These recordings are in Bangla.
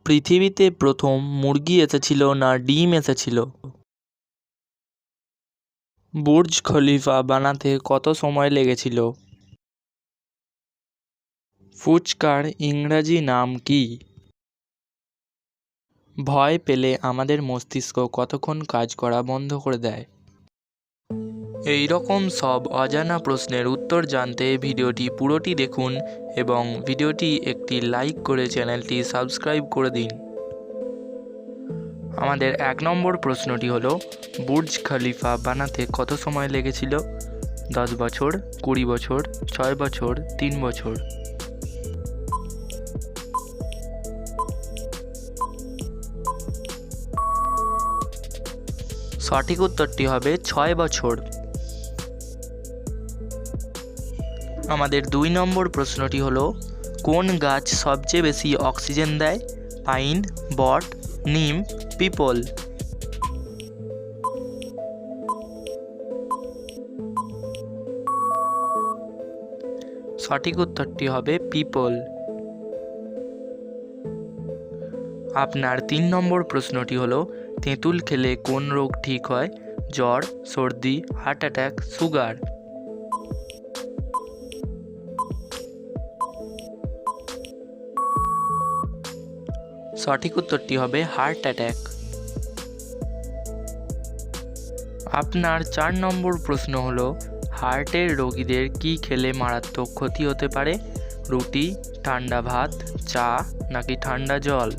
পৃথিবীতে প্রথম মুরগি এসেছিল না ডিম এসেছিল? বুর্জ খলিফা বানাতে কত সময় লেগেছিল? ফুচকার ইংরাজি নাম কি? ভয় পেলে আমাদের মস্তিষ্ক কতক্ষণ কাজ করা বন্ধ করে দেয়? এই রকম সব অজানা প্রশ্নের উত্তর জানতে ভিডিওটি পুরোটি দেখুন এবং ভিডিওটি একটি লাইক করে চ্যানেলটি সাবস্ক্রাইব করে দিন। আমাদের 1 নম্বর প্রশ্নটি হলো, বুর্জ খলিফা বানাতে কত সময় লেগেছিল? 10 বছর, 20 বছর, 6 বছর, 3 বছর। সঠিক উত্তরটি হবে 6 বছর। আমাদের 2 নম্বর প্রশ্নটি হলো, কোন গাছ সবচেয়ে বেশি অক্সিজেন দেয়? পাইন, বট, নিম, পিপল। সঠিক উত্তরটি হবে পিপল। আপনার 3 নম্বর প্রশ্নটি হলো, তেঁতুল খেলে কোন রোগ ঠিক হয়? জ্বর, সর্দি, হার্ট অ্যাটাক, সুগার। সঠিক উত্তরটি হবে হার্ট অ্যাটাক। আপনার 4 নম্বর প্রশ্ন হলো, হার্টের রোগীদের কি খেলে মারাত্মক ক্ষতি হতে পারে? রুটি, ঠান্ডা ভাত, চা নাকি ঠান্ডা জল?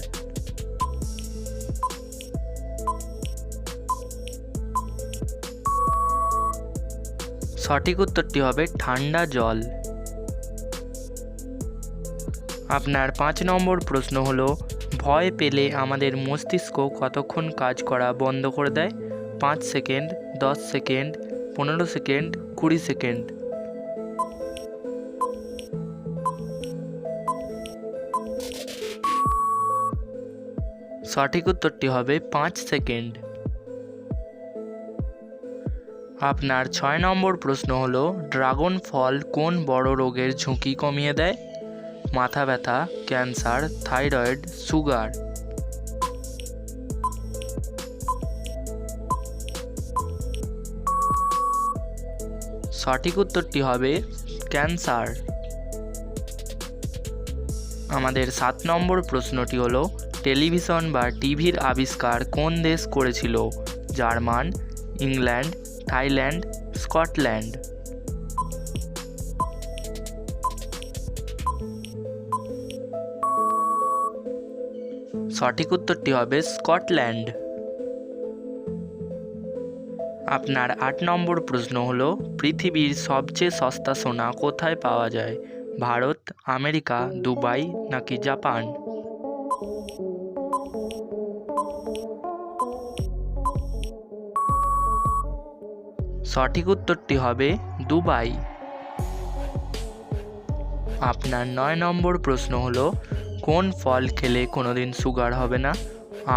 সঠিক উত্তরটি হবে ঠান্ডা জল। আপনার 5 নম্বর প্রশ্ন হলো, ভয় পেলে আমাদের মস্তিষ্ক কতক্ষণ কাজ করা বন্ধ করে দেয়? 5 সেকেন্ড, 10 সেকেন্ড, 15 সেকেন্ড, 20 সেকেন্ড। সঠিক উত্তরটি হবে 5 সেকেন্ড। আপনার 6 নম্বর প্রশ্ন হলো, ড্রাগন ফল কোন বড় রোগের ঝুঁকি কমিয়ে দেয়? মাথা ব্যথা, ক্যান্সার, থাইরয়েড, সুগার। সঠিক উত্তরটি হবে ক্যান্সার। আমাদের 7 নম্বর প্রশ্নটি হলো, টেলিভিশন বা টিভির আবিষ্কার কোন দেশ করেছিল? German, England, Thailand, Scotland. সঠিক উত্তরটি হবে স্কটল্যান্ড। আপনার 8 নম্বর প্রশ্ন হলো, পৃথিবীর সবচেয়ে সস্তা সোনা কোথায় পাওয়া যায়? ভারত, আমেরিকা, দুবাই নাকি জাপান? সঠিক উত্তরটি হবে দুবাই। আপনার 9 নম্বর প্রশ্ন হলো, কোন ফল খেলে কোনোদিন সুগার হবে না?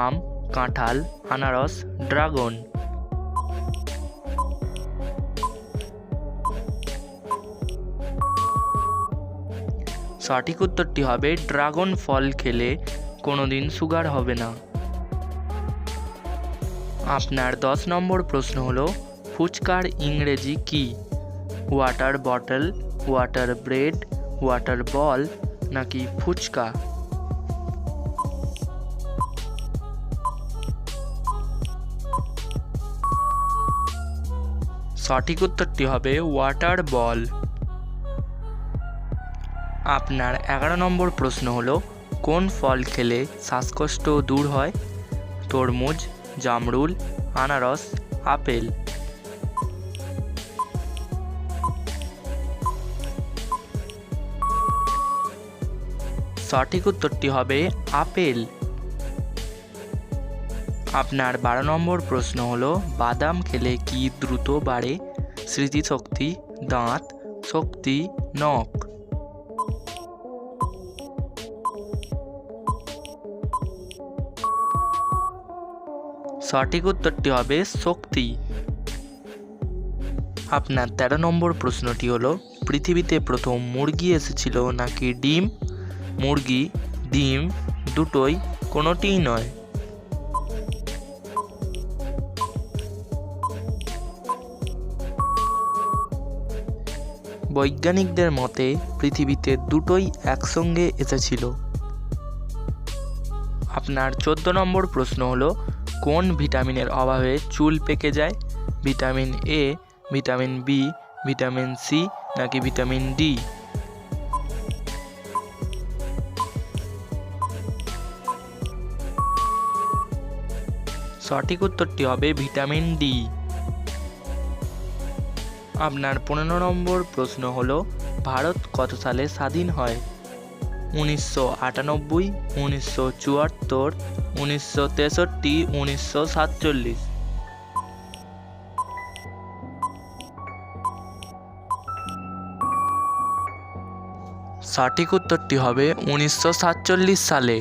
আম, কাঁঠাল, আনারস, ড্রাগন। সঠিক উত্তরটি হবে ড্রাগন ফল খেলে কোনোদিন সুগার হবে না। আপনার 10 নম্বর প্রশ্ন হলো, ফুচকার ইংরেজি কি? Water bottle, water bread, water ball নাকি ফুচকা? সঠিক উত্তরটি হবে ওয়াটার বল। আপনার 11 নম্বর প্রশ্ন হলো, কোন ফল খেলে শ্বাসকষ্ট দূর হয়? তরমুজ, জামরুল, আনারস, আপেল। সঠিক উত্তরটি হবে আপেল। আপনার 12 নম্বর প্রশ্ন হলো, বাদাম খেলে কি দ্রুত বাড়ে? স্মৃতিশক্তি, দাঁত, শক্তি, নখ। সঠিক উত্তরটি হবে শক্তি। আপনার 13 নম্বর প্রশ্নটি হলো, পৃথিবীতে প্রথম মুরগি এসেছিল নাকি ডিম? মুরগি, ডিম দুটোই কোনোটিই নয়। বৈজ্ঞানিকদের মতে পৃথিবীতে দুটোই একসঙ্গে এসেছিল। আপনার 14 নম্বর প্রশ্ন হলো, কোন ভিটামিনের অভাবে চুল পেকে যায়? Vitamin A, vitamin B, vitamin C নাকি ভিটামিন ডি? সঠিক উত্তরটি হবে ভিটামিন ডি। আপনার 15 নম্বর প্রশ্ন হলো, ভারত কত সালে স্বাধীন হয়? 1998, 1974, 1963, 1947? সঠিক উত্তরটি হবে 1947 সালে।